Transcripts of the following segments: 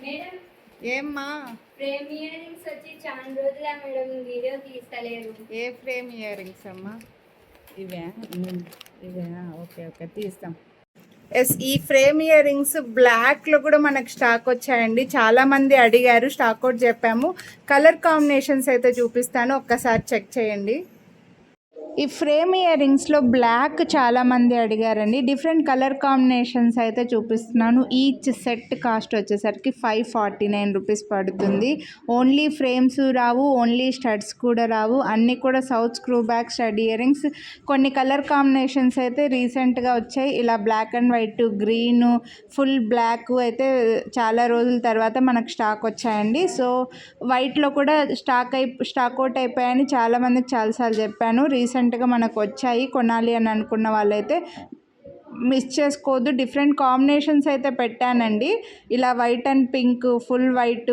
Madam ఏమ్మా frame ear rings వచ్చి చాలా రోజులే మేడం వీడియో తీస్తలేరు. ఏ ఫ్రేమ్ ఇయర్ రింగ్స్ అమ్మా? ఇవే ఇవే ఓకే ఓకే తీస్తాం. ఎస్, ఈ ఫ్రేమ్ ఇయర్ రింగ్స్ బ్లాక్లో కూడా మనకు స్టాక్ వచ్చాయండి. చాలామంది అడిగారు, స్టాక్ అవుట్ చెప్పాము. కలర్ కాంబినేషన్స్ అయితే చూపిస్తాను, ఒక్కసారి చెక్ చేయండి. ఈ ఫ్రేమ్ ఇయర్ రింగ్స్లో బ్లాక్ చాలామంది అడిగారండి. డిఫరెంట్ కలర్ కాంబినేషన్స్ అయితే చూపిస్తున్నాను. ఈచ్ సెట్ కాస్ట్ వచ్చేసరికి 549 రూపీస్ పడుతుంది. ఓన్లీ ఫ్రేమ్స్ రావు, ఓన్లీ స్టడ్స్ కూడా రావు, అన్నీ కూడా south screw back stud ear rings. కొన్ని కలర్ కాంబినేషన్స్ అయితే రీసెంట్గా వచ్చాయి. ఇలా black and white, green, full black అయితే చాలా రోజుల తర్వాత మనకు స్టాక్ వచ్చాయండి. సో వైట్లో కూడా స్టాక్ అవుట్ అయిపోయాయని చాలామందికి చాలాసార్లు చెప్పాను. రీసెంట్గా మనకు వచ్చాయి, కొనాలి అని అనుకున్న వాళ్ళైతే మిస్ చేసుకోవద్దు. డిఫరెంట్ కాంబినేషన్స్ అయితే పెట్టానండి. ఇలా white and pink, full white,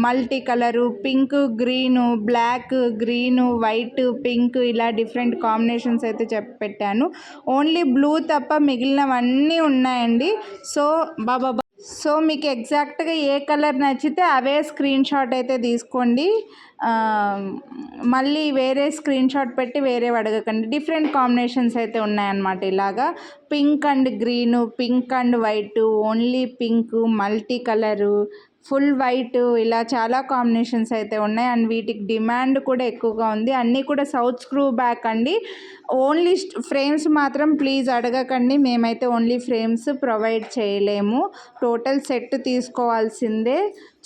multi colour, pink green, black green, white pink, ఇలా డిఫరెంట్ కాంబినేషన్స్ అయితే పెట్టాను. ఓన్లీ బ్లూ తప్ప మిగిలినవన్నీ ఉన్నాయండి. సో మీకు ఎగ్జాక్ట్గా ఏ కలర్ నచ్చితే అవే స్క్రీన్ షాట్ అయితే తీసుకోండి. మళ్ళీ వేరే స్క్రీన్ షాట్ పెట్టి వేరే అడగకండి. డిఫరెంట్ కాంబినేషన్స్ అయితే ఉన్నాయన్నమాట. ఇలాగా pink and green, pink and white, only pink, multi colour, full white, ఇలా చాలా కాంబినేషన్స్ అయితే ఉన్నాయి. అండ్ వీటికి డిమాండ్ కూడా ఎక్కువగా ఉంది. అన్నీ కూడా సౌత్ స్క్రూ బ్యాక్ అండి. ఓన్లీ ఫ్రేమ్స్ మాత్రం ప్లీజ్ అడగకండి, మేమైతే ఓన్లీ ఫ్రేమ్స్ ప్రొవైడ్ చేయలేము. టోటల్ సెట్ తీసుకోవాల్సిందే.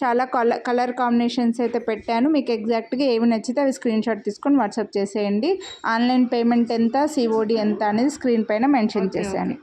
చాలా కలర్ కాంబినేషన్స్ అయితే పెట్టాను. మీకు ఎగ్జాక్ట్గా ఏమి నచ్చితే అవి స్క్రీన్ షాట్ తీసుకొని వాట్సాప్ చేసేయండి. ఆన్లైన్ పేమెంట్ ఎంత, సిఓడి ఎంత అనేది స్క్రీన్ పైన మెన్షన్ చేశాను.